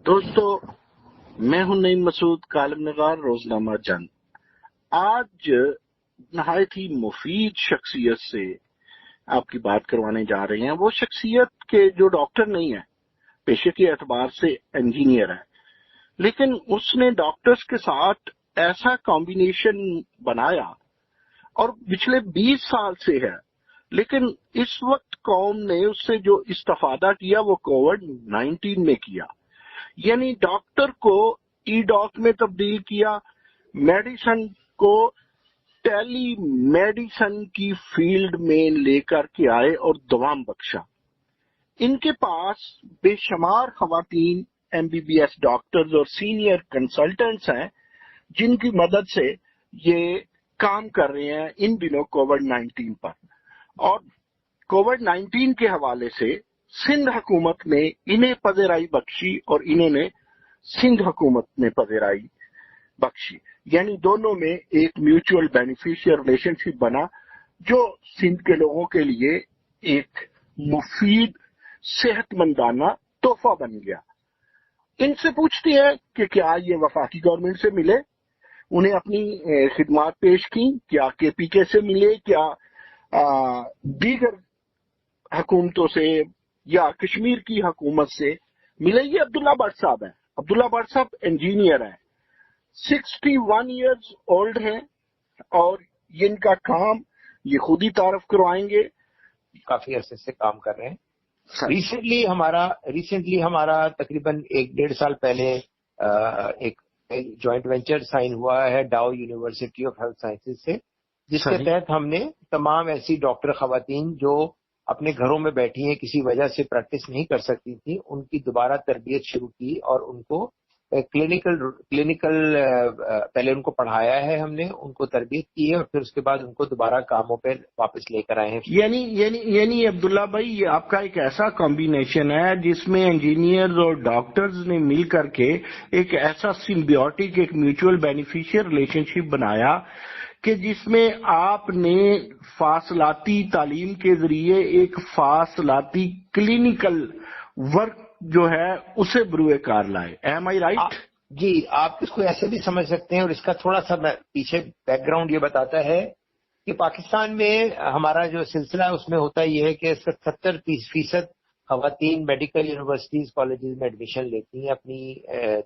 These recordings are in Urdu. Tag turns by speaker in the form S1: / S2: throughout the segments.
S1: دوستو، میں ہوں نعیم مسعود، کالم نگار روزنامہ جنگ۔ آج نہایت ہی مفید شخصیت سے آپ کی بات کروانے جا رہے ہیں۔ وہ شخصیت کے جو ڈاکٹر نہیں ہے، پیشے کے اعتبار سے انجینئر ہے، لیکن اس نے ڈاکٹرز کے ساتھ ایسا کمبینیشن بنایا اور پچھلے 20 سال سے ہے، لیکن اس وقت قوم نے اس سے جو استفادہ کیا وہ کووڈ-19 میں کیا۔ یعنی ڈاکٹر کو ای ڈاک میں تبدیل کیا، میڈیسن کو ٹیلی میڈیسن کی فیلڈ میں لے کر کے آئے اور دوام بخشا۔ ان کے پاس بے شمار خواتین M B B S doctors اور سینئر کنسلٹنٹس ہیں جن کی مدد سے یہ کام کر رہے ہیں ان دنوں کووڈ-19 پر۔ اور کووڈ-19 کے حوالے سے سندھ حکومت نے انہیں پذیرائی بخشی اور انہوں نے سندھ حکومت نے پذیرائی بخشی، یعنی دونوں میں ایک میوچول بینیفیشیل ریلیشن شپ بنا جو سندھ کے لوگوں کے لیے ایک مفید صحت مندانہ تحفہ بن گیا۔ ان سے پوچھتے ہیں کہ کیا یہ وفاقی گورنمنٹ سے ملے، انہیں اپنی خدمات پیش کی، کیا کے پی کے سے ملے، کیا دیگر حکومتوں سے یا کشمیر کی حکومت سے ملے۔ یہ عبداللہ بٹ صاحب ہیں۔ عبداللہ بٹ صاحب انجینئر ہیں، 61 ایئرز اولڈ ہیں، اور یہ ان کا کام یہ خود ہی تعارف کروائیں گے۔
S2: کافی عرصے سے کام کر رہے ہیں۔ ریسنٹلی ہمارا تقریباً 1-1.5 سال پہلے ایک جوائنٹ وینچر سائن ہوا ہے ڈاؤ یونیورسٹی آف ہیلتھ سائنسز سے، جس کے تحت ہم نے تمام ایسی ڈاکٹر خواتین جو اپنے گھروں میں بیٹھی ہیں، کسی وجہ سے پریکٹس نہیں کر سکتی تھی، ان کی دوبارہ تربیت شروع کی اور ان کو کلینکل پہلے ان کو پڑھایا ہے، ہم نے ان کو تربیت کی ہے اور پھر اس کے بعد ان کو دوبارہ کاموں پہ واپس لے کر آئے ہیں۔
S1: یعنی عبداللہ بھائی، یہ آپ کا ایک ایسا کمبینیشن ہے جس میں انجینئرز اور ڈاکٹرز نے مل کر کے ایک ایسا سمبیوٹک، ایک میوچول بینیفیشیل ریلیشن شپ بنایا کہ جس میں آپ نے فاصلاتی تعلیم کے ذریعے ایک فاصلاتی کلینکل ورک جو ہے اسے بروئے کار لائے۔ ایم آئی رائٹ؟
S2: جی، آپ اس کو ایسے بھی سمجھ سکتے ہیں، اور اس کا تھوڑا سا پیچھے بیک گراؤنڈ یہ بتاتا ہے کہ پاکستان میں ہمارا جو سلسلہ ہے اس میں ہوتا یہ ہے کہ 70% خواتین میڈیکل یونیورسٹیز کالجز میں ایڈمیشن لیتی ہیں اپنی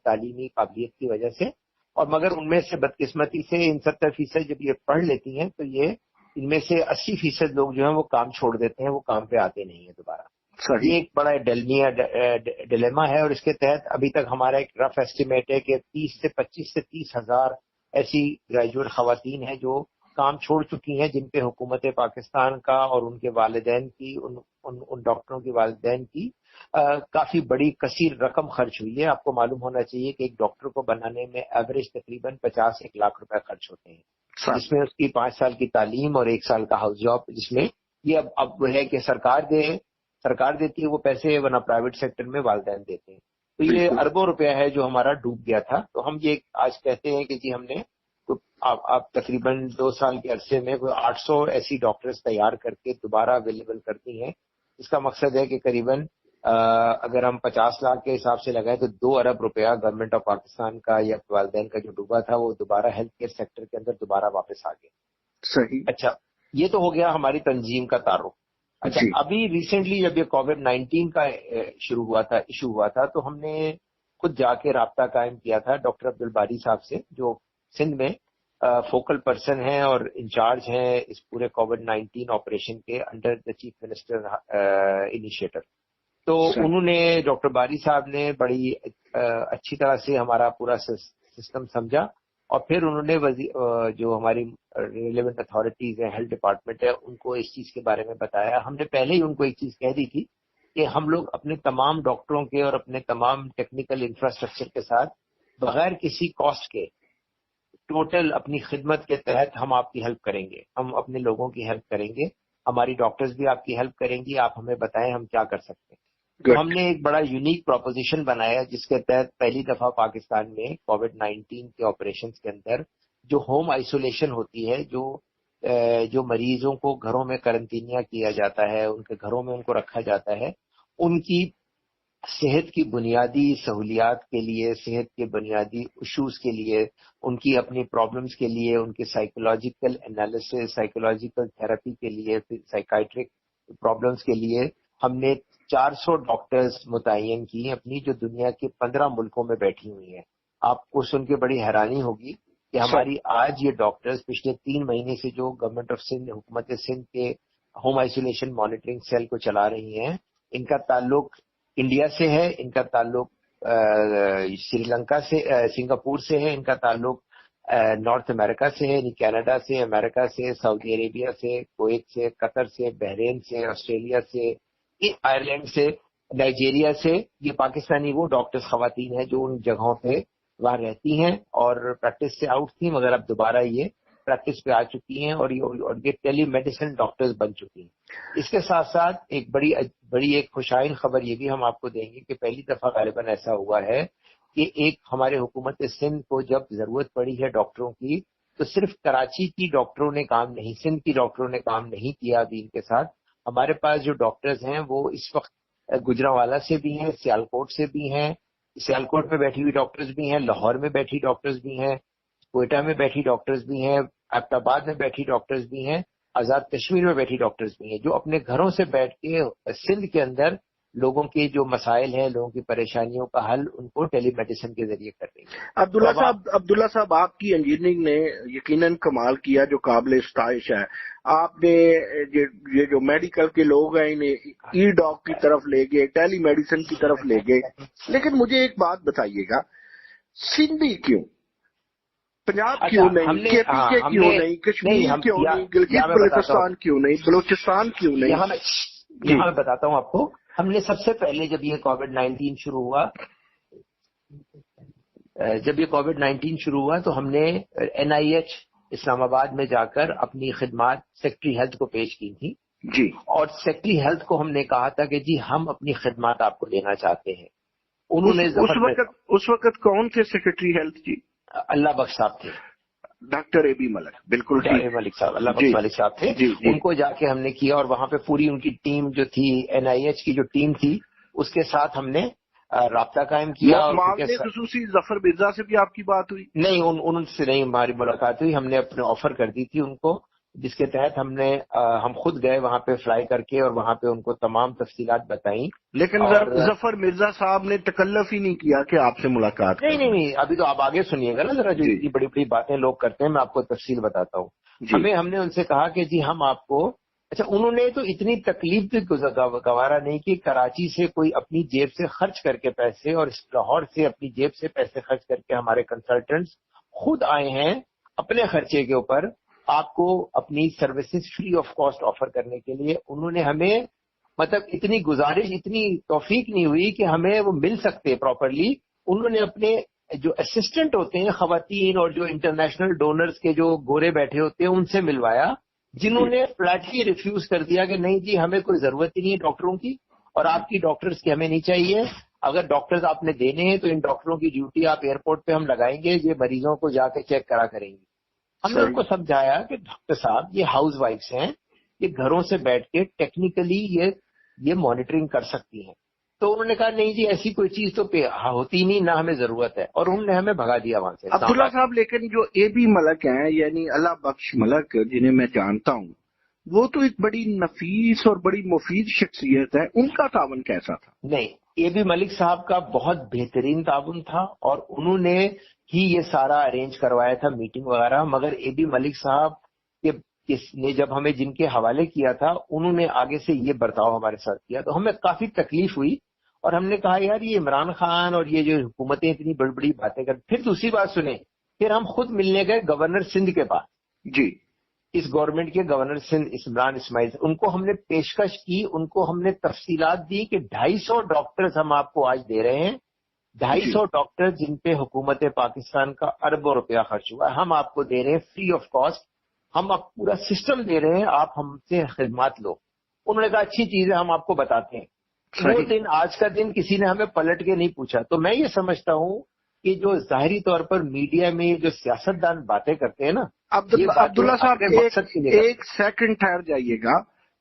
S2: تعلیمی قابلیت کی وجہ سے، اور مگر ان میں سے بدقسمتی سے ان 70% جب یہ پڑھ لیتی ہیں تو یہ ان میں سے 80% لوگ جو ہیں وہ کام چھوڑ دیتے ہیں، وہ کام پہ آتے نہیں ہیں دوبارہ۔ یہ ایک بڑا ڈیلیما ہے، اور اس کے تحت ابھی تک ہمارا ایک رف ایسٹیمیٹ ہے کہ 25 سے 30 ہزار ایسی گریجویٹ خواتین ہیں جو کام چھوڑ چکی ہیں، جن پہ حکومت پاکستان کا اور ان کے والدین کی، ان ڈاکٹروں کے والدین کی کافی بڑی کثیر رقم خرچ ہوئی ہے۔ آپ کو معلوم ہونا چاہیے کہ ایک ڈاکٹر کو بنانے میں ایوریج تقریباً 50-1 لاکھ روپے خرچ ہوتے ہیں، جس میں اس کی 5 سال کی تعلیم اور 1 سال کا ہاؤس جاب، جس میں یہ اب ہے کہ سرکار دیتی ہے وہ پیسے، ورنہ پرائیویٹ سیکٹر میں والدین دیتے ہیں۔ تو یہ اربوں روپیہ ہے جو ہمارا ڈوب گیا تھا۔ تو ہم یہ آج کہتے ہیں کہ جی ہم نے آپ تقریباً 2 سال کے عرصے میں 800 ایسی ڈاکٹرز تیار کر کے دوبارہ اویلیبل کرتی ہیں۔ اس کا مقصد ہے کہ قریباً اگر ہم 50 لاکھ کے حساب سے لگائیں تو 2 ارب روپیہ گورنمنٹ آف پاکستان کا یا والدین کا جو ڈوبا تھا وہ دوبارہ ہیلتھ کیئر سیکٹر کے اندر دوبارہ واپس آ گیا۔
S1: صحیح۔
S2: اچھا، یہ تو ہو گیا ہماری تنظیم کا تعارف۔ اچھا، ابھی ریسنٹلی جب یہ کووڈ-19 کا ایشو ہوا تھا تو ہم نے خود جا کے رابطہ قائم کیا تھا ڈاکٹر عبدالباری صاحب سے، جو سندھ میں فوکل پرسن ہیں اور انچارج ہیں اس پورے کووڈ-19 آپریشن کے under the chief minister initiator. تو انہوں نے، ڈاکٹر باری صاحب نے بڑی اچھی طرح سے ہمارا پورا سسٹم سمجھا، اور پھر انہوں نے جو ہماری ریلیونٹ اتھارٹیز ہیں، ہیلتھ ڈپارٹمنٹ ہے، ان کو اس چیز کے بارے میں بتایا۔ ہم نے پہلے ہی ان کو ایک چیز کہہ دی تھی کہ ہم لوگ اپنے تمام ڈاکٹروں کے اور اپنے تمام ٹیکنیکل انفراسٹرکچر کے ساتھ بغیر کسی کاسٹ کے ٹوٹل اپنی خدمت کے تحت ہم آپ کی ہیلپ کریں گے، ہم اپنے لوگوں کی ہیلپ کریں گے، ہماری ڈاکٹرز بھی آپ کی ہیلپ کریں گی، آپ ہمیں بتائیں ہم کیا کر سکتے ہیں۔ تو ہم نے ایک بڑا یونیک پروپوزیشن بنایا جس کے تحت پہلی دفعہ پاکستان میں کووڈ-19 کے آپریشنز کے اندر جو ہوم آئسولیشن ہوتی ہے، جو مریضوں کو گھروں میں قرنطینیہ کیا جاتا ہے، ان کے گھروں میں ان کو رکھا جاتا ہے، ان کی صحت کی بنیادی سہولیات کے لیے، صحت کے بنیادی ایشوز کے لیے، ان کی اپنی پرابلمس کے لیے، ان کے سائیکولوجیکل انالیسس، سائیکولوجیکل تھراپی کے لیے، پھر سائیکائٹرک پرابلمس کے لیے ہم نے 400 ڈاکٹرز متعین کی اپنی، جو دنیا کے 15 ملکوں میں بیٹھی ہوئی ہیں. آپ کو سن کے بڑی حیرانی ہوگی کہ ہماری آج یہ ڈاکٹرز پچھلے 3 مہینے سے جو گورنمنٹ آف سندھ، حکومت سندھ کے ہوم آئسولیشن مانیٹرنگ سیل کو چلا رہی ہیں، ان کا تعلق انڈیا سے ہے، ان کا تعلق سری لنکا سے، سنگاپور سے ہے، ان کا تعلق نارتھ امریکہ سے ہے، یعنی کینیڈا سے، امریکہ سے، سعودی عربیہ سے، کویت سے، قطر سے، بحرین سے، آسٹریلیا سے، آئرلینڈ سے، نائجیریا سے. یہ پاکستانی وہ ڈاکٹرز خواتین ہیں جو ان جگہوں پہ وہاں رہتی ہیں اور پریکٹس سے آؤٹ تھیں، مگر اب دوبارہ یہ پریکٹس پہ آ چکی ہیں اور یہ ٹیلی میڈیسن ڈاکٹرز بن چکی ہیں. اس کے ساتھ ساتھ ایک بڑی ایک خوشائن خبر یہ بھی ہم آپ کو دیں گے کہ پہلی دفعہ غالباً ایسا ہوا ہے کہ ایک ہمارے حکومت سندھ کو جب ضرورت پڑی ہے ڈاکٹروں کی، تو صرف کراچی کی ڈاکٹروں نے کام نہیں، سندھ کی ڈاکٹروں نے کام نہیں کیا ابھی ان کے ساتھ. ہمارے پاس جو ڈاکٹرز ہیں وہ اس وقت گجرانوالہ سے بھی ہیں، سیالکوٹ سے بھی ہیں، سیالکوٹ میں بیٹھی ہوئی ڈاکٹرز بھی ہیں، لاہور میں بیٹھی ڈاکٹرز بھی ہیں، کوئٹہ میں بیٹھی ڈاکٹرز بھی ہیں، ایبٹ آباد میں بیٹھی ڈاکٹرز بھی ہیں، آزاد کشمیر میں بیٹھی ڈاکٹرز بھی ہیں، جو اپنے گھروں سے بیٹھ کے سندھ کے اندر لوگوں کے جو مسائل ہیں، لوگوں کی پریشانیوں کا حل ان کو ٹیلی میڈیسن کے ذریعے کر رہی ہیں.
S1: عبداللہ صاحب آپ کی انجینئرنگ نے یقیناً کمال کیا جو قابل ستائش ہے. آپ نے یہ جو میڈیکل کے لوگ ہیں انہیں ای ڈاک کی طرف لے گئے، ٹیلی میڈیسن کی طرف لے گئے. لیکن مجھے ایک بات بتائیے گا، سندھی کیوں، پنجاب کیوں نہیں، کے پی کے کیوں نہیں، کشمیر کیوں نہیں، گلگت بلتستان کیوں نہیں، بلوچستان کیوں نہیں؟
S2: یہاں میں بتاتا ہوں آپ کو. ہم نے سب سے پہلے جب یہ کووڈ-19 شروع ہوا تو ہم نے NIH اسلام آباد میں جا کر اپنی خدمات سیکٹری ہیلتھ کو پیش کی تھی
S1: جی،
S2: اور سیکٹری ہیلتھ کو ہم نے کہا تھا کہ جی ہم اپنی خدمات آپ کو دینا چاہتے ہیں. انہوں نے
S1: اس وقت کون تھے سیکرٹری ہیلتھ؟ جی
S2: اللہ بخش صاحب تھے،
S1: ڈاکٹر اے بی ملک. بالکل
S2: ملک صاحب، اللہ بخش ملک صاحب تھے. ان کو جا کے ہم نے کیا اور وہاں پہ پوری ان کی ٹیم جو تھی، NIH کی جو ٹیم تھی، اس کے ساتھ ہم نے رابطہ قائم کیا.
S1: خصوصی ظفر مرزا سے بھی آپ کی بات ہوئی؟
S2: نہیں، ان سے نہیں ہماری ملاقات ہوئی. ہم نے اپنے آفر کر دی تھی ان کو، جس کے تحت ہم خود گئے وہاں پہ فلائی کر کے اور وہاں پہ ان کو تمام تفصیلات بتائیں.
S1: لیکن ظفر مرزا صاحب نے تکلف ہی نہیں کیا کہ آپ سے ملاقات.
S2: نہیں، ابھی تو آپ آگے سنیے گا نا ذرا. جو اتنی بڑی بڑی باتیں لوگ کرتے ہیں میں آپ کو تفصیل بتاتا ہوں. ہم نے ان سے کہا کہ جی ہم آپ کو، اچھا انہوں نے تو اتنی تکلیف بھی گوارا نہیں کہ کراچی سے کوئی اپنی جیب سے خرچ کر کے پیسے اور لاہور سے اپنی جیب سے پیسے خرچ کر کے ہمارے کنسلٹنٹس خود آئے ہیں اپنے خرچے کے اوپر آپ کو اپنی services free of cost offer کرنے کے لیے. انہوں نے ہمیں مطلب اتنی گزارش، اتنی توفیق نہیں ہوئی کہ ہمیں وہ مل سکتے پراپرلی. انہوں نے اپنے جو اسسٹنٹ ہوتے ہیں خواتین اور جو انٹرنیشنل ڈونرز کے جو گورے بیٹھے ہوتے ہیں ان سے ملوایا، جنہوں نے فلیٹلی ریفیوز کر دیا کہ نہیں جی ہمیں کوئی ضرورت ہی نہیں ہے ڈاکٹروں کی اور آپ کی ڈاکٹرز کی ہمیں نہیں چاہیے. اگر ڈاکٹرز آپ نے دینے ہیں تو ان ڈاکٹروں کی ڈیوٹی آپ ایئرپورٹ پہ ہم لگائیں گے، یہ مریضوں کو جا کے چیک کرا کریں گے. ہم نے ان کو سمجھایا کہ ڈاکٹر صاحب یہ ہاؤس وائفس ہیں، یہ گھروں سے بیٹھ کے ٹیکنیکلی یہ مانیٹرنگ کر سکتی ہیں. تو انہوں نے کہا نہیں جی ایسی کوئی چیز تو ہوتی نہیں، نہ ہمیں ضرورت ہے، اور انہوں نے ہمیں بھگا دیا وہاں سے.
S1: عبداللہ صاحب لیکن جو اے بی ملک ہیں یعنی اللہ بخش ملک جنہیں میں جانتا ہوں، وہ تو ایک بڑی نفیس اور بڑی مفید شخصیت ہے، ان کا تعاون کیسا تھا؟
S2: نہیں، اے بی ملک صاحب کا بہت بہترین تعاون تھا اور انہوں نے ہی یہ سارا ارینج کروایا تھا میٹنگ وغیرہ. مگر اے بی ملک صاحب نے جب ہمیں جن کے حوالے کیا تھا انہوں نے آگے سے یہ برتاؤ ہمارے ساتھ کیا تو ہمیں کافی تکلیف ہوئی اور ہم نے کہا یار یہ عمران خان اور یہ جو حکومتیں اتنی بڑی بڑی باتیں کر. پھر دوسری بات سنیں، پھر ہم خود ملنے گئے گورنر سندھ کے پاس.
S1: جی،
S2: اس گورنمنٹ کے گورنر سندھ عمران اسماعیل، ان کو ہم نے پیشکش کی، ان کو ہم نے تفصیلات دی کہ 250 ڈاکٹرز ہم آپ کو آج دے رہے ہیں، 250 ڈاکٹر جن پہ حکومت پاکستان کا اربوں روپیہ خرچ ہوا ہے، ہم آپ کو دے رہے ہیں فری آف کاسٹ. ہم آپ پورا سسٹم دے رہے ہیں، آپ ہم سے خدمات لو. انہوں نے کہا اچھی چیز ہے، ہم آپ کو بتاتے ہیں. وہ دن آج کا دن کسی نے ہمیں پلٹ کے نہیں پوچھا. تو میں یہ سمجھتا ہوں کہ جو ظاہری طور پر میڈیا میں جو سیاستدان باتیں کرتے ہیں نا،
S1: عبداللہ صاحب ایک سیکنڈ ٹھہر جائیے گا.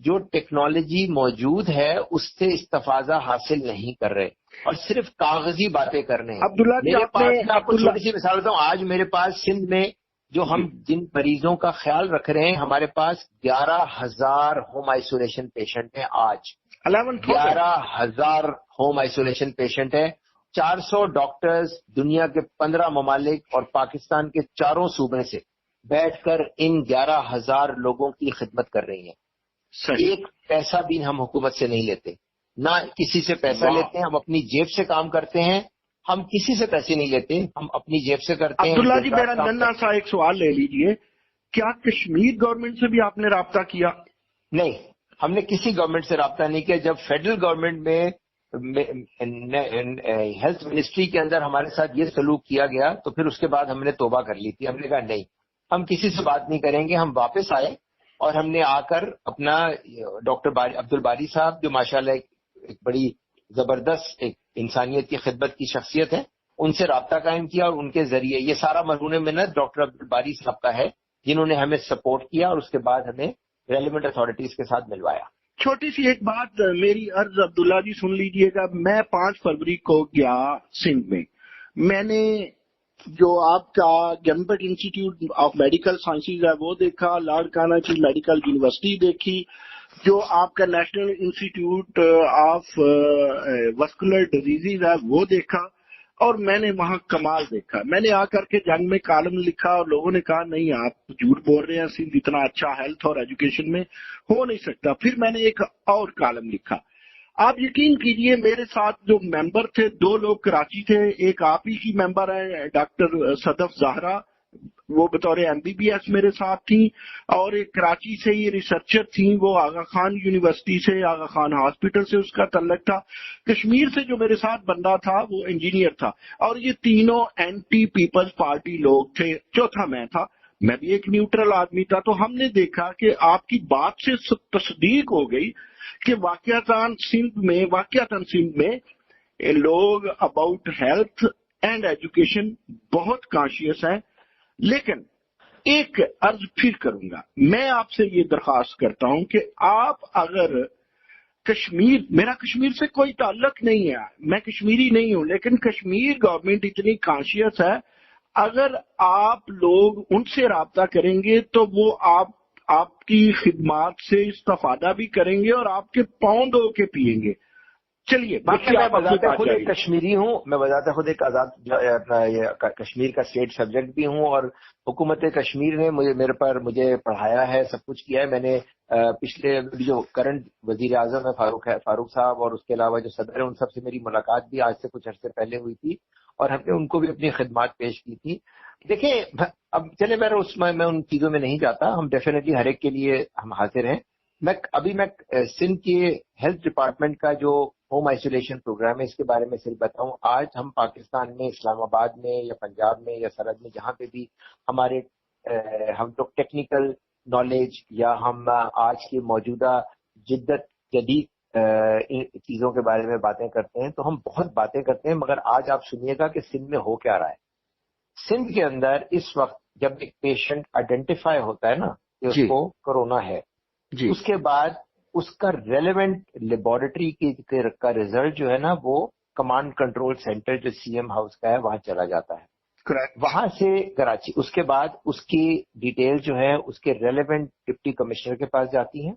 S2: جو ٹیکنالوجی موجود ہے اس سے استفادہ حاصل نہیں کر رہے اور صرف کاغذی باتیں کر رہے ہیں.
S1: عبداللہ جی
S2: میرے پاس میں آپ کو
S1: عبداللہ
S2: چھوٹی سی مثال دیتا ہوں. آج میرے پاس سندھ میں جو ہم جن مریضوں کا خیال رکھ رہے ہیں, ہمارے پاس 11,000 ہوم آئسولیشن پیشنٹ ہیں. آج 11,000 ہوم آئسولیشن پیشنٹ ہے. 400 ڈاکٹرز دنیا کے 15 ممالک اور پاکستان کے 4 صوبے سے بیٹھ کر ان 11,000 لوگوں کی خدمت کر رہی ہیں. ایک پیسہ بھی ہم حکومت سے نہیں لیتے, نہ کسی سے پیسہ لیتے ہیں. ہم اپنی جیب سے کام کرتے ہیں. ہم کسی سے پیسے نہیں لیتے, ہم اپنی جیب سے کرتے ہیں.
S1: عبداللہ جی میرا ننھا سا ایک سوال لے لیجئے, کیا کشمیر گورنمنٹ سے بھی آپ نے رابطہ کیا؟
S2: نہیں, ہم نے کسی گورنمنٹ سے رابطہ نہیں کیا. جب فیڈرل گورنمنٹ میں ہیلتھ منسٹری کے اندر ہمارے ساتھ یہ سلوک کیا گیا تو پھر اس کے بعد ہم نے توبہ کر لی تھی. ہم نے کہا نہیں, ہم کسی سے بات نہیں کریں گے. ہم واپس آئے اور ہم نے آ کر اپنا ڈاکٹر عبد الباری صاحب جو ماشاءاللہ ایک بڑی زبردست ایک انسانیت کی خدمت کی شخصیت ہے, ان سے رابطہ قائم کیا اور ان کے ذریعے یہ سارا مرہون منت ڈاکٹر عبد الباری صاحب کا ہے, جنہوں نے ہمیں سپورٹ کیا اور اس کے بعد ہمیں ریلیونٹ اتھارٹیز کے ساتھ ملوایا.
S1: چھوٹی سی ایک بات میری عرض عبداللہ جی سن لیجئے گا. میں 5 فروری کو گیا سندھ میں. میں نے جو آپ کا government institute of medical sciences ہے وہ دیکھا, لارڈ کارنر کی میڈیکل یونیورسٹی دیکھی, جو آپ کا national institute of vascular diseases ہے وہ دیکھا, اور میں نے وہاں کمال دیکھا. میں نے آ کر کے جنگ میں کالم لکھا اور لوگوں نے کہا نہیں آپ جھوٹ بول رہے ہیں, سندھ اتنا اچھا ہیلتھ اور ایجوکیشن میں ہو نہیں سکتا. پھر میں نے ایک اور کالم لکھا. آپ یقین کیجئے میرے ساتھ جو ممبر تھے 2 لوگ کراچی تھے, ایک آپ ہی کی ممبر ہیں ڈاکٹر صدف زہرا, وہ بطور MBBS میرے ساتھ تھیں, اور ایک کراچی سے ہی ریسرچر تھیں, وہ آغا خان یونیورسٹی سے, آغا خان ہاسپٹل سے اس کا تعلق تھا. کشمیر سے جو میرے ساتھ بندہ تھا وہ انجینئر تھا, اور یہ تینوں اینٹی پیپلز پارٹی لوگ تھے. چوتھا میں تھا, میں بھی ایک نیوٹرل آدمی تھا. تو ہم نے دیکھا کہ آپ کی بات سے تصدیق ہو گئی کہ واقعتاً سندھ میں لوگ اباؤٹ ہیلتھ اینڈ ایجوکیشن بہت کانشیس ہیں. لیکن ایک عرض پھر کروں گا, میں آپ سے یہ درخواست کرتا ہوں کہ آپ اگر میرا کشمیر سے کوئی تعلق نہیں ہے, میں کشمیری نہیں ہوں, لیکن کشمیر گورنمنٹ اتنی کانشیس ہے, اگر آپ لوگ ان سے رابطہ کریں گے تو وہ آپ کی خدمات سے استفادہ بھی کریں گے اور آپ کے پاؤں دھو کے پیئیں گے. چلیے باقی
S2: میں
S1: آپ
S2: بذات خود ایک کشمیری ہوں, میں بذات خود ایک آزاد کشمیر کا اسٹیٹ سبجیکٹ بھی ہوں, اور حکومت کشمیر نے مجھے پڑھایا ہے, سب کچھ کیا ہے. میں نے پچھلے جو کرنٹ وزیر اعظم ہے فاروق صاحب, اور اس کے علاوہ جو صدر ہیں ان سب سے میری ملاقات بھی آج سے کچھ عرصے پہلے ہوئی تھی, اور ہم نے ان کو بھی اپنی خدمات پیش کی تھی. دیکھیں اب چلے میں ان چیزوں میں نہیں جاتا, ہم ڈیفینیٹلی ہر ایک کے لیے ہم حاضر ہیں. میں سندھ کے ہیلتھ ڈپارٹمنٹ کا جو ہوم آئسولیشن پروگرام ہے اس کے بارے میں صرف بتاؤں. آج ہم پاکستان میں اسلام آباد میں یا پنجاب میں یا سرحد میں جہاں پہ بھی ہم لوگ ٹیکنیکل نالج یا ہم آج کی موجودہ جدید چیزوں کے بارے میں باتیں کرتے ہیں تو ہم بہت باتیں کرتے ہیں, مگر آج آپ سنیے گا کہ سندھ میں ہو کیا رہا ہے. سندھ کے اندر اس وقت جب ایک پیشنٹ آئیڈینٹیفائی ہوتا ہے نا کہ اس کو کورونا ہے, اس کے بعد اس کا ریلیونٹ لیبورٹری کا ریزلٹ جو ہے نا وہ کمانڈ کنٹرول سینٹر جو CM ہاؤس کا ہے وہاں چلا جاتا ہے. وہاں سے کراچی, اس کے بعد اس کی ڈیٹیل جو ہے اس کے ریلیونٹ ڈپٹی کمشنر کے پاس جاتی ہیں,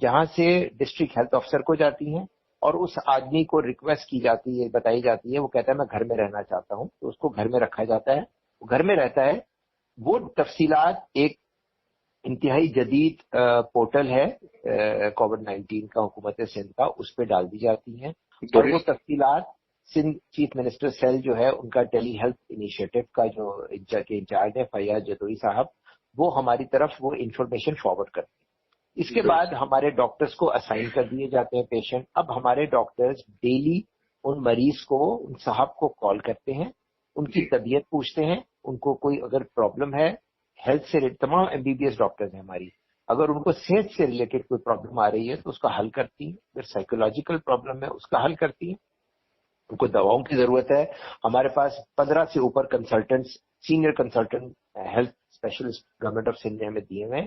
S2: جہاں سے ڈسٹرکٹ ہیلتھ آفیسر کو جاتی ہیں, اور اس آدمی کو ریکویسٹ کی جاتی ہے, بتائی جاتی ہے, وہ کہتا ہے میں گھر میں رہنا چاہتا ہوں, تو اس کو گھر میں رکھا جاتا ہے, وہ گھر میں رہتا ہے. وہ تفصیلات ایک انتہائی جدید پورٹل ہے کووڈ-19 کا حکومت سندھ کا, اس پہ ڈال دی جاتی ہیں, اور وہ تفصیلات سندھ چیف منسٹر سیل جو ہے ان کا ٹیلی ہیلتھ انیشیٹو کا جو انچارج ہے فیاض جدوئی صاحب, وہ ہماری طرف وہ انفارمیشن فارورڈ کرتے ہیں. اس کے بعد ہمارے ڈاکٹرز کو اسائن کر دیے جاتے ہیں پیشنٹ. اب ہمارے ڈاکٹرز ڈیلی ان مریض کو, ان صاحب کو کال کرتے ہیں, ان کی طبیعت پوچھتے ہیں, ان کو کوئی اگر پرابلم ہے ہیلتھ سے, تمام MBBS ڈاکٹرز ہیں ہماری, اگر ان کو صحت سے ریلیٹڈ کوئی پرابلم آ رہی ہے تو اس کا حل کرتی ہیں. اگر سائیکولوجیکل پرابلم ہے اس کا حل کرتی ہیں. ان کو دواؤں کی ضرورت ہے, ہمارے پاس 15 سے اوپر consultants, senior consultant health specialist government of Sindh نے ہمیں دیے ہوئے ہیں,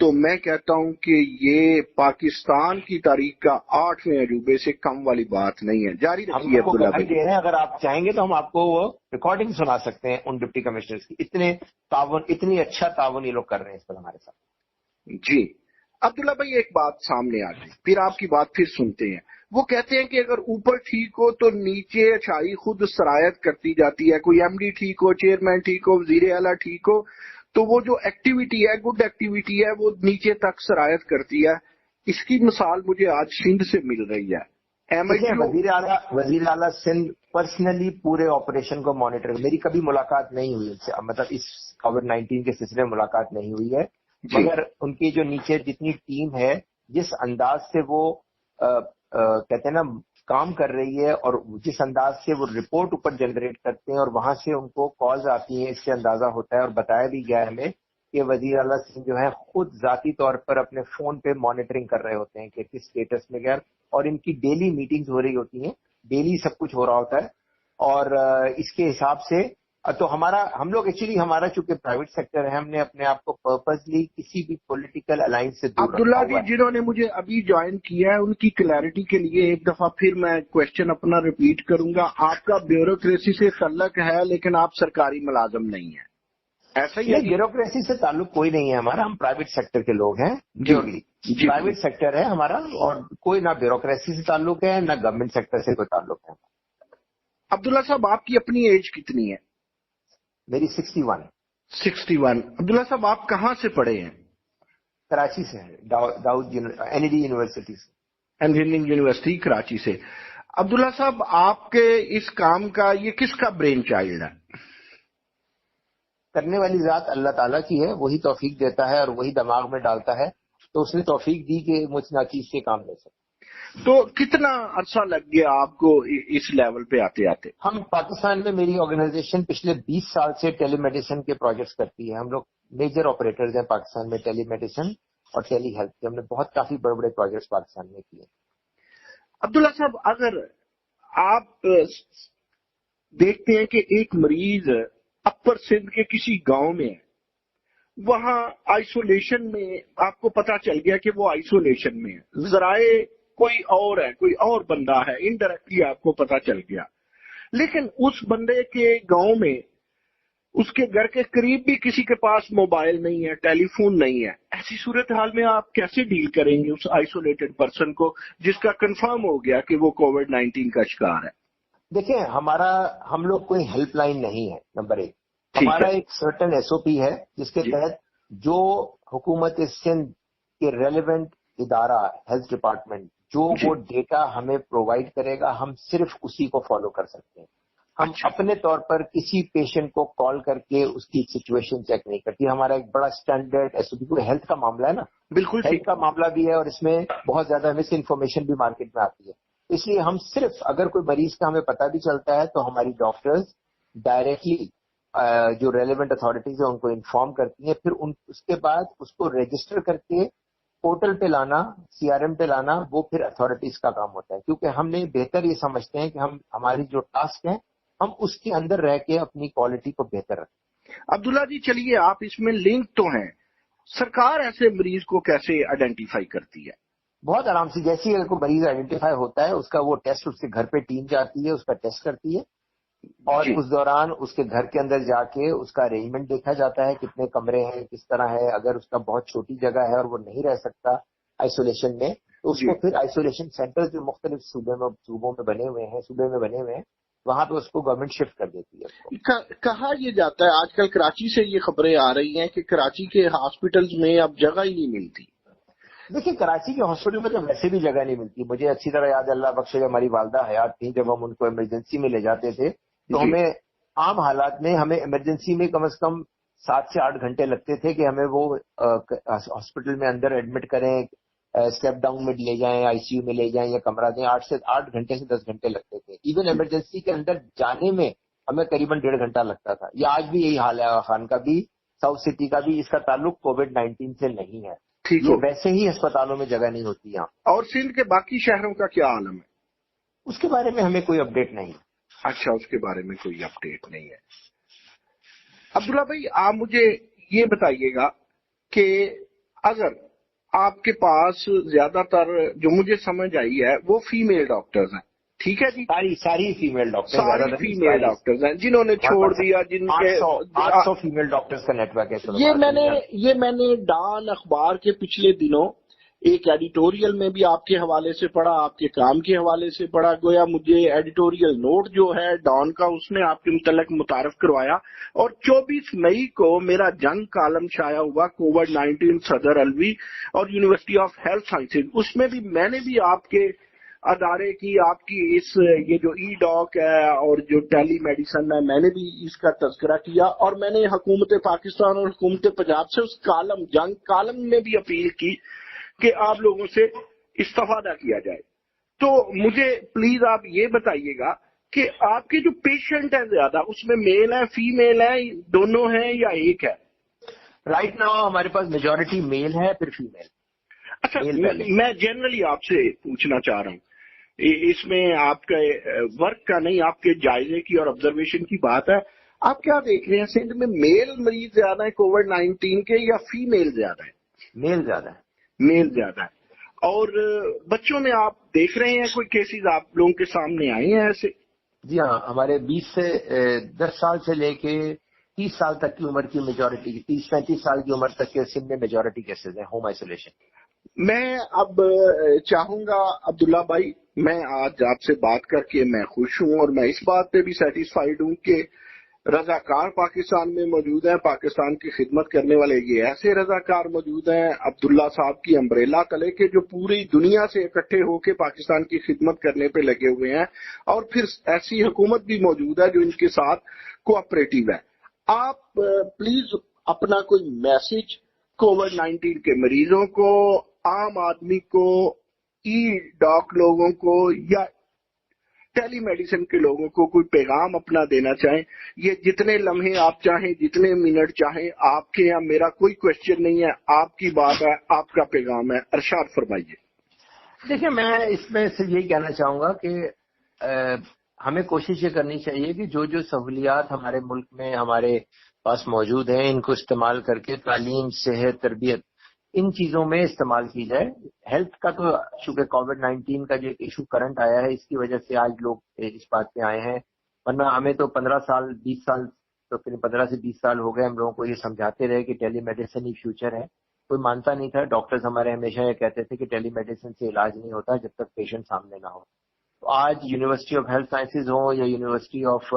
S1: تو میں کہتا ہوں کہ یہ پاکستان کی تاریخ کا 8ویں عجوبے سے کم والی بات نہیں ہے. جاری رکھیے
S2: ہم
S1: عبداللہ
S2: گواہی
S1: بھائی.
S2: دے رہے ہیں، اگر آپ چاہیں گے تو ہم آپ کو وہ ریکارڈنگ سنا سکتے ہیں ان ڈپٹی کمشنرز کی. اتنی اچھا تعاون یہ لوگ کر رہے ہیں اس پر ہمارے ساتھ.
S1: جی عبداللہ بھائی، ایک بات سامنے آ گئی، پھر آپ کی بات پھر سنتے ہیں. وہ کہتے ہیں کہ اگر اوپر ٹھیک ہو تو نیچے اچھائی خود سرایت کرتی جاتی ہے. کوئی ایم ڈی ٹھیک ہو، چیئرمین ٹھیک ہو، وزیر اعلیٰ ٹھیک ہو، تو وہ جو ایکٹیویٹی ہے، گڈ ایکٹیویٹی ہے، وہ نیچے تک سرایت کرتی ہے. اس کی مثال مجھے آج سندھ سے مل رہی ہے. ایم آئی
S2: دیکھیں،
S1: ٹی
S2: وزیر اعلیٰ سندھ پرسنلی پورے آپریشن کو مانیٹر، میری کبھی ملاقات نہیں ہوئی ان سے، مطلب اس کووڈ-19 کے سلسلے میں ملاقات نہیں ہوئی ہے،
S1: جی
S2: مگر ان کی جو نیچے جتنی ٹیم ہے، جس انداز سے وہ کہتے ہیں نا کام کر رہی ہے، اور جس انداز سے وہ رپورٹ اوپر جنریٹ کرتے ہیں اور وہاں سے ان کو کالز آتی ہیں، اس سے اندازہ ہوتا ہے اور بتایا بھی گیا ہے ہمیں کہ وزیر اعلیٰ سنگھ جو ہے خود ذاتی طور پر اپنے فون پہ مانیٹرنگ کر رہے ہوتے ہیں کہ کس اسٹیٹس میں گیا، اور ان کی ڈیلی میٹنگز ہو رہی ہوتی ہیں، ڈیلی سب کچھ ہو رہا ہوتا ہے. اور اس کے حساب سے تو ہم لوگ ایکچولی ہمارا چونکہ پرائیویٹ سیکٹر ہے، ہم نے اپنے آپ کو پرپزلی کسی بھی پولیٹیکل الائنس سے دور رکھا
S1: عبداللہ جی،
S2: ہوا ہے.
S1: جنہوں نے مجھے ابھی جوائن کیا ہے، ان کی کلیئرٹی کے لیے ایک دفعہ پھر میں کوشچن اپنا ریپیٹ کروں گا. آپ کا بیوروکریسی سے تعلق ہے لیکن آپ سرکاری ملازم نہیں ہیں، ایسا ہی ہے
S2: نہیں،
S1: جی؟
S2: بیوروکریسی سے تعلق کوئی نہیں ہے ہمارا، ہم پرائیویٹ سیکٹر کے لوگ ہیں
S1: جی
S2: پیورلی.
S1: جی
S2: پرائیویٹ سیکٹر ہے ہمارا، اور کوئی نہ بیوروکریسی سے تعلق ہے نہ گورنمنٹ سیکٹر سے کوئی تعلق ہے.
S1: عبداللہ صاحب، آپ کی اپنی ایج کتنی ہے؟
S2: میری 61.
S1: 61. عبداللہ صاحب، آپ کہاں سے پڑھے ہیں؟
S2: کراچی سے ہے، داؤد این ڈی یونیورسٹی سے.
S1: انجینئرنگ یونیورسٹی کراچی سے. عبداللہ صاحب، آپ کے اس کام کا یہ کس کا برین چائلڈ ہے؟
S2: کرنے والی ذات اللہ تعالیٰ کی ہے، وہی توفیق دیتا ہے اور وہی دماغ میں ڈالتا ہے، تو اس نے توفیق دی کہ مجھ ناچیز سے کام لے سکے.
S1: تو کتنا عرصہ لگ گیا آپ کو اس لیول پہ آتے آتے؟
S2: ہم پاکستان میں، میری آرگنائزیشن پچھلے 20 سال سے ٹیلی میڈیسن کے پروجیکٹس کرتی ہے. ہم لوگ میجر آپریٹرز ہیں پاکستان میں ٹیلی میڈیسن اور ٹیلی ہیلتھ کے. ہم نے کافی بڑے بڑے پروجیکٹس پاکستان میں کیے.
S1: عبداللہ صاحب، اگر آپ دیکھتے ہیں کہ ایک مریض اپر سندھ کے کسی گاؤں میں ہے، وہاں آئسولیشن میں آپ کو پتا چل گیا کہ وہ آئسولیشن میں ہے، ذرائع کوئی اور ہے، کوئی اور بندہ ہے، انڈائریکٹلی آپ کو پتا چل گیا، لیکن اس بندے کے گاؤں میں اس کے گھر کے قریب بھی کسی کے پاس موبائل نہیں ہے، ٹیلی فون نہیں ہے. ایسی صورتحال میں آپ کیسے ڈیل کریں گے اس آئسولیٹڈ پرسن کو جس کا کنفرم ہو گیا کہ وہ کووڈ-19 کا شکار ہے؟
S2: دیکھیں، ہم لوگ کوئی ہیلپ لائن نہیں ہے. نمبر 1،
S1: ٹھیک
S2: ہمارا
S1: ہے
S2: ایک سرٹن SOP ہے جس کے
S1: جی
S2: تحت جو حکومت سندھ کے ریلیونٹ ادارہ ہیلتھ ڈپارٹمنٹ جو
S1: جی.
S2: وہ ڈیٹا ہمیں پرووائڈ کرے گا، ہم صرف اسی کو فالو کر سکتے ہیں. ہم
S1: اچھا،
S2: اپنے طور پر کسی پیشنٹ کو کال کر کے اس کی سچویشن چیک نہیں کرتی. ہمارا ایک بڑا اسٹینڈرڈ SOP، کوئی ہیلتھ کا معاملہ ہے نا،
S1: بالکل
S2: ہیلتھ
S1: ٹھیک.
S2: کا معاملہ بھی ہے، اور اس میں بہت زیادہ مس انفارمیشن بھی مارکیٹ میں آتی ہے. اس لیے ہم صرف اگر کوئی مریض کا ہمیں پتہ بھی چلتا ہے تو ہماری ڈاکٹرز ڈائریکٹلی جو ریلیونٹ اتھارٹیز ہیں ان کو انفارم کرتی ہیں، پھر اس کے بعد اس کو رجسٹر کر کے پورٹل پہ لانا، CRM پہ لانا، وہ پھر اتھارٹیز کا کام ہوتا ہے. کیونکہ ہم نے بہتر یہ سمجھتے ہیں کہ ہماری جو ٹاسک ہیں ہم اس کے اندر رہ کے اپنی کوالٹی کو بہتر رکھیں.
S1: عبداللہ جی، چلیے، آپ اس میں لنک تو ہیں، سرکار ایسے مریض کو کیسے آئیڈینٹیفائی کرتی ہے؟
S2: بہت آرام سے، جیسے ہی اگر کوئی مریض آئیڈینٹیفائی ہوتا ہے اس کا وہ ٹیسٹ، اس کے گھر پہ ٹیم جاتی ہے، اس کا ٹیسٹ کرتی ہے، اور
S1: جی
S2: اس دوران اس کے گھر کے اندر جا کے اس کا ارینجمنٹ دیکھا جاتا ہے، کتنے کمرے ہیں، کس طرح ہے. اگر اس کا بہت چھوٹی جگہ ہے اور وہ نہیں رہ سکتا آئسولیشن میں، تو اس
S1: جی.
S2: کو پھر آئسولیشن سینٹر جو مختلف صوبوں میں بنے ہوئے ہیں وہاں پہ اس کو گورنمنٹ شفٹ کر دیتی ہے اس کو.
S1: کہا یہ جاتا ہے، آج کل کراچی سے یہ خبریں آ رہی ہیں کہ کراچی کے ہاسپٹلز میں اب جگہ ہی نہیں ملتی.
S2: دیکھیں، کراچی کے ہاسپٹل میں تو ویسے بھی جگہ نہیں ملتی. مجھے اچھی طرح یاد ہے، اللہ بخشے، ہماری والدہ حیات تھیں، جب ہم ان کو ایمرجنسی میں لے جاتے تھے تو
S1: جی
S2: ہمیں عام حالات میں ایمرجنسی میں کم از کم 7 سے 8 گھنٹے لگتے تھے کہ ہمیں وہ ہاسپٹل میں اندر ایڈمٹ کریں، اسٹیپ ڈاؤن میں لے جائیں، ICU میں لے جائیں یا کمرہ دیں. 8 گھنٹے سے 10 گھنٹے لگتے تھے. ایون ایمرجنسی کے اندر جانے میں ہمیں قریباً 1.5 گھنٹہ لگتا تھا. یہ آج بھی یہی حال ہے. خان کا بھی، ساؤتھ سٹی کا بھی. اس کا تعلق کووڈ-19 سے نہیں ہے.
S1: ٹھیک
S2: یہ
S1: ہو.
S2: ویسے ہی اسپتالوں میں جگہ نہیں ہوتی یہاں.
S1: اور سندھ کے باقی شہروں کا کیا عالم ہے؟
S2: اس کے بارے میں ہمیں کوئی اپڈیٹ نہیں.
S1: اچھا، اس کے بارے میں کوئی اپڈیٹ نہیں ہے. عبداللہ بھائی، آپ مجھے یہ بتائیے گا کہ اگر آپ کے پاس زیادہ تر جو مجھے سمجھ آئی ہے وہ فیمیل ڈاکٹرز ہیں، ٹھیک ہے جی،
S2: ساری فیمیل ڈاکٹر،
S1: ساری فیمیل ڈاکٹرز ہیں جنہوں نے چھوڑ دیا، جن کے
S2: 800 فیمیل ڈاکٹرز کا نیٹ ورک ہے.
S1: یہ میں نے ڈان اخبار کے پچھلے دنوں ایک ایڈیٹوریل میں بھی آپ کے حوالے سے پڑھا، آپ کے کام کے حوالے سے پڑھا، گویا مجھے ایڈیٹوریل نوٹ جو ہے ڈان کا اس میں آپ کے متعلق متعارف کروایا، اور 24 مئی کو میرا جنگ کالم شائع ہوا کووڈ-19 صدر الوی اور یونیورسٹی آف ہیلتھ سائنسز. اس میں بھی میں نے بھی آپ کے ادارے کی، آپ کی یہ جو ای ڈاک ہے اور جو ٹیلی میڈیسن ہے، میں نے بھی اس کا تذکرہ کیا، اور میں نے حکومت پاکستان اور حکومت پنجاب سے اس جنگ کالم میں بھی اپیل کی کہ آپ لوگوں سے استفادہ کیا جائے. تو مجھے پلیز آپ یہ بتائیے گا کہ آپ کے جو پیشنٹ ہیں زیادہ اس میں میل ہیں، فیمیل ہیں، دونوں ہیں یا ایک ہے؟
S2: رائٹ ناؤ ہمارے پاس میجورٹی میل ہے، پھر فیمیل.
S1: اچھا، میں جنرلی آپ سے پوچھنا چاہ رہا ہوں، اس میں آپ کے ورک کا نہیں، آپ کے جائزے کی اور آبزرویشن کی بات ہے. آپ کیا دیکھ رہے ہیں سندھ میں میل مریض زیادہ ہیں کووڈ-19 کے یا فیمیل زیادہ ہیں؟
S2: میل زیادہ ہے.
S1: میل زیادہ ہے. اور بچوں میں آپ دیکھ رہے ہیں کوئی کیسز آپ لوگوں کے سامنے آئے ہیں ایسے؟
S2: جی ہاں، ہمارے 20 سے 10 سال سے لے کے 30 سال تک کی عمر کی میجورٹی، 30-35 سال کی عمر تک کے سندھ میں میجورٹی کیسز ہیں ہوم آئسولیشن.
S1: میں اب چاہوں گا عبداللہ بھائی، میں آج آپ سے بات کر کے میں خوش ہوں، اور میں اس بات پہ بھی سیٹسفائیڈ ہوں کہ رضاکار پاکستان میں موجود ہیں. پاکستان کی خدمت کرنے والے یہ ایسے رضاکار موجود ہیں عبداللہ صاحب کی امبریلا تلے کے، جو پوری دنیا سے اکٹھے ہو کے پاکستان کی خدمت کرنے پہ لگے ہوئے ہیں، اور پھر ایسی حکومت بھی موجود ہے جو ان کے ساتھ کوآپریٹو ہے. آپ پلیز اپنا کوئی میسج کووڈ-19 کے مریضوں کو، عام آدمی کو، ای ڈاک لوگوں کو یا ٹیلی میڈیسن کے لوگوں کو کوئی پیغام اپنا دینا چاہیں. یہ جتنے لمحے آپ چاہیں، جتنے منٹ چاہیں آپ کے، یہاں میرا کوئی کوشچن نہیں ہے، آپ کی بات ہے، آپ کا پیغام ہے، ارشاد فرمائیے.
S2: دیکھیں، میں اس میں صرف یہی کہنا چاہوں گا کہ ہمیں کوشش یہ کرنی چاہیے کہ جو سہولیات ہمارے ملک میں ہمارے پاس موجود ہیں، ان کو استعمال کر کے تعلیم، صحت، تربیت، ان چیزوں میں استعمال کی جائے. ہیلتھ کا تو چونکہ کووڈ-19 کا جو ایک ایشو کرنٹ آیا ہے، اس کی وجہ سے آج لوگ اس بات پہ آئے ہیں، ورنہ ہمیں تو 15 سال 20 سال تو 15 سے 20 سال ہو گئے ہم لوگوں کو یہ سمجھاتے رہے کہ ٹیلی میڈیسن ہی فیوچر ہے. کوئی مانتا نہیں تھا. ڈاکٹرز ہمارے ہمیشہ یہ کہتے تھے کہ ٹیلی میڈیسن سے علاج نہیں ہوتا جب تک پیشنٹ سامنے نہ ہو. تو آج یونیورسٹی آف ہیلتھ سائنسز ہو یا یونیورسٹی آف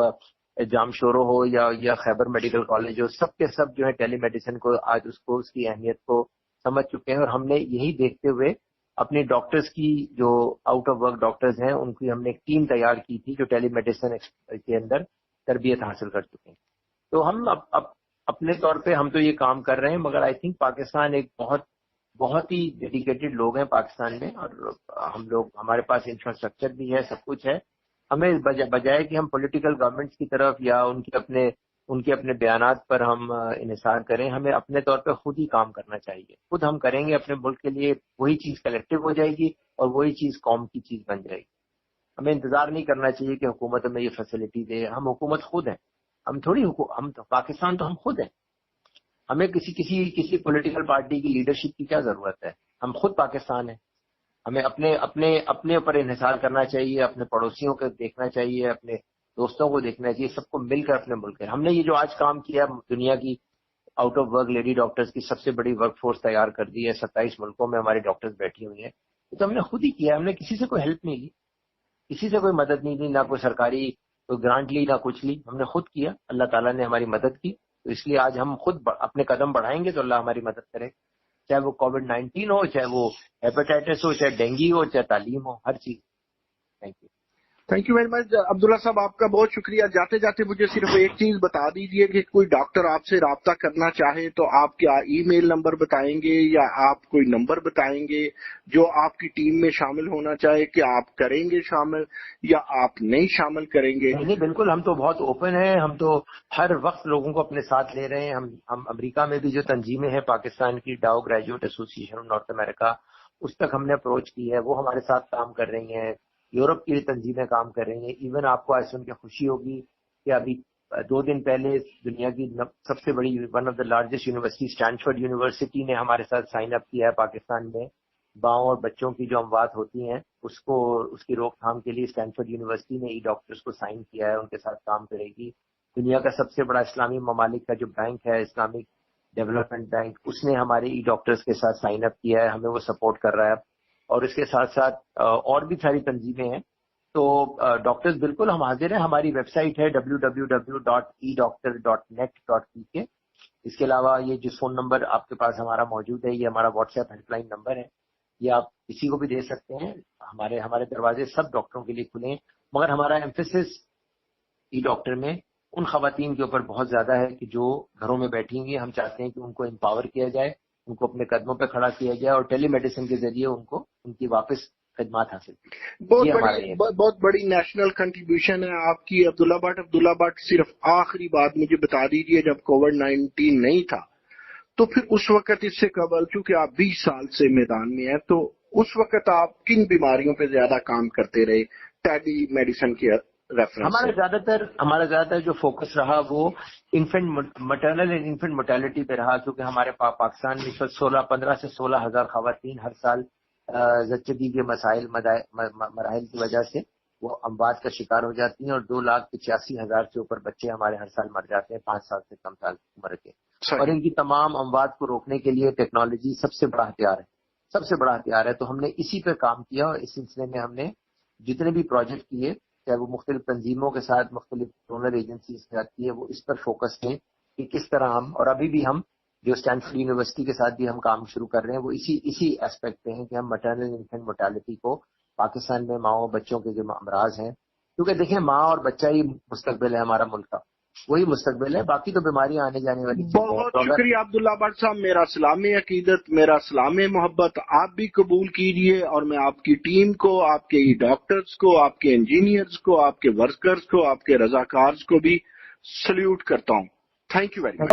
S2: جامشورو ہو یا خیبر میڈیکل کالج ہو، سب کے سب جو ہے ٹیلی میڈیسن کو آج اس کی اہمیت کو سمجھ چکے ہیں. اور ہم نے یہی دیکھتے ہوئے اپنے ڈاکٹرز کی جو آؤٹ آف ورک ڈاکٹرز ہیں ان کی ہم نے ایک ٹیم تیار کی تھی جو ٹیلی میڈیسن کے اندر تربیت حاصل کر چکے ہیں. تو ہم اپنے طور پہ ہم تو یہ کام کر رہے ہیں، مگر آئی تھنک پاکستان ایک بہت ہی ڈیڈیکیٹڈ لوگ ہیں پاکستان میں، اور ہمارے پاس انفراسٹرکچر بھی ہے، سب کچھ ہے. ہمیں بجائے کہ ہم پولیٹیکل گورنمنٹس کی طرف یا ان کے اپنے بیانات پر ہم انحصار کریں، ہمیں اپنے طور پہ خود ہی کام کرنا چاہیے. خود ہم کریں گے اپنے ملک کے لیے، وہی چیز کلیکٹیو ہو جائے گی اور وہی چیز قوم کی چیز بن جائے گی. ہمیں انتظار نہیں کرنا چاہیے کہ حکومت ہمیں یہ فیسلٹی دے. ہم حکومت خود ہیں، ہم تھوڑی ہم پاکستان تو ہم خود ہیں. ہمیں کسی پولیٹیکل پارٹی کی لیڈرشپ کی کیا ضرورت ہے؟ ہم خود پاکستان ہیں. ہمیں اپنے اوپر انحصار کرنا چاہیے، اپنے پڑوسیوں کو دیکھنا چاہیے، اپنے دوستوں کو دیکھنا چاہیے، سب کو مل کر اپنے ملک ہے. ہم نے یہ جو آج کام کیا، دنیا کی out of work lady doctors کی سب سے بڑی ورک فورس تیار کر دی ہے. 27 ملکوں میں ہماری ڈاکٹرز بیٹھی ہوئی ہیں. تو ہم نے خود ہی کیا. ہم نے کسی سے کوئی ہیلپ نہیں لی، کسی سے کوئی مدد نہیں لی، نہ کوئی سرکاری کوئی گرانٹ لی، نہ کچھ لی. ہم نے خود کیا. اللہ تعالیٰ نے ہماری مدد کی. تو اس لیے آج ہم خود اپنے قدم بڑھائیں گے تو اللہ ہماری مدد کرے. چاہے وہ کووڈ-19 ہو، چاہے وہ ہیپاٹائٹس ہو، چاہے ڈینگی ہو، چاہے تعلیم ہو، ہر چیز. Thank you.
S1: Thank you very much Abdullah صاحب، آپ کا بہت شکریہ. جاتے جاتے مجھے صرف ایک چیز بتا دیجئے کہ کوئی ڈاکٹر آپ سے رابطہ کرنا چاہے تو آپ کیا ای میل نمبر بتائیں گے یا آپ کوئی نمبر بتائیں گے جو آپ کی ٹیم میں شامل ہونا چاہے کہ آپ کریں گے شامل یا آپ نہیں شامل کریں گے؟
S2: نہیں بالکل، ہم تو بہت اوپن ہیں. ہم تو ہر وقت لوگوں کو اپنے ساتھ لے رہے ہیں. ہم امریکہ میں بھی جو تنظیمیں ہیں پاکستان کی، ڈاؤ گریجویٹ ایسوسی ایشن نارتھ امریکہ، اس تک ہم نے اپروچ کی ہے. وہ ہمارے ساتھ کام کر رہی ہیں. یورپ کی تنظیمیں کام کر رہی ہیں. ایون آپ کو ایسے سن کے خوشی ہوگی کہ ابھی 2 دن پہلے دنیا کی سب سے بڑی one of the largest university Stanford university نے ہمارے ساتھ سائن اپ کیا ہے پاکستان میں ماؤں اور بچوں کی جو اموات ہوتی ہیں اس کی روک تھام کے لیے اسٹینفورڈ یونیورسٹی نے ای ڈاکٹرز کو سائن کیا ہے، ان کے ساتھ کام کرے گی۔ دنیا کا سب سے بڑا اسلامی ممالک کا جو بینک ہے اسلامک ڈیولپمنٹ بینک، اس نے ہمارے ای ڈاکٹرز کے ساتھ سائن اپ کیا ہے، ہمیں وہ سپورٹ کر رہا ہے، اور اس کے ساتھ ساتھ اور بھی ساری تنظیمیں ہیں۔ تو ڈاکٹرز بالکل ہم حاضر ہیں، ہماری ویب سائٹ ہے www.edoctor.net.pk۔ اس کے علاوہ یہ جس فون نمبر آپ کے پاس ہمارا موجود ہے، یہ ہمارا what's app help line number ہے، یہ آپ کسی کو بھی دے سکتے ہیں۔ ہمارے دروازے سب ڈاکٹروں کے لیے کھلے ہیں، مگر ہمارا ایمفیسس ای ڈاکٹر میں ان خواتین کے اوپر بہت زیادہ ہے کہ جو گھروں میں بیٹھی ہوئی ہیں۔ ہم چاہتے ہیں کہ ان کو امپاور کیا جائے، ان کو اپنے قدموں پہ کھڑا کیا جائے، اور ٹیلی میڈیسن کے ذریعے ان کی واپس خدمات حاصل کی۔
S1: بہت بڑی نیشنل کنٹریبیوشن ہے آپ کی عبداللہ بٹ صرف آخری بات مجھے بتا دیجیے، جب کووڈ-19 نہیں تھا تو پھر اس وقت اس سے قبل، چونکہ آپ 20 سال سے میدان میں ہیں، تو اس وقت آپ کن بیماریوں پہ زیادہ کام کرتے رہے ٹیلی میڈیسن کے ریفرنس؟
S2: ہمارا زیادہ تر جو فوکس رہا وہ مٹرنل اینڈ انفنٹ موٹیلٹی پہ رہا، کیونکہ ہمارے پاکستان میں 15 سے 16 ہزار خواتین ہر سال زچگی کے مراحل کی وجہ سے وہ اموات کا شکار ہو جاتی ہیں، اور 2,85,000 سے اوپر بچے ہمارے ہر سال مر جاتے ہیں 5 سال سے کم سال عمر کے۔ اور ان کی تمام اموات کو روکنے کے لیے ٹیکنالوجی سب سے بڑا ہتھیار ہے۔ تو ہم نے اسی پہ کام کیا، اور اس سلسلے میں ہم نے جتنے بھی پروجیکٹ کیے، چاہے وہ مختلف تنظیموں کے ساتھ، مختلف ڈونر ایجنسیز کے ساتھ کیے، وہ اس پر فوکس تھے کہ کس طرح ہم، اور ابھی بھی ہم جو اسٹینفورڈ یونیورسٹی کے ساتھ بھی ہم کام شروع کر رہے ہیں، وہ اسی ایسپیکٹ پہ ہیں کہ ہم مٹرنل انفنٹ موٹیلٹی کو پاکستان میں ماؤں اور بچوں کے جو امراض ہیں، کیونکہ دیکھیں ماں اور بچہ ہی مستقبل ہے ہمارا ملک کا، وہی مستقبل ہے، باقی تو بیماریاں آنے جانے والی چیزیں ہیں۔
S1: بہت شکریہ عبداللہ بٹ صاحب، میرا سلام عقیدت، میرا سلام محبت آپ بھی قبول کیجیے، اور میں آپ کی ٹیم کو، آپ کے ڈاکٹرز کو، آپ کے انجینئرز کو، آپ کے ورکرز کو، آپ کے رضاکارز کو بھی سلیوٹ کرتا ہوں۔ Thank you very much.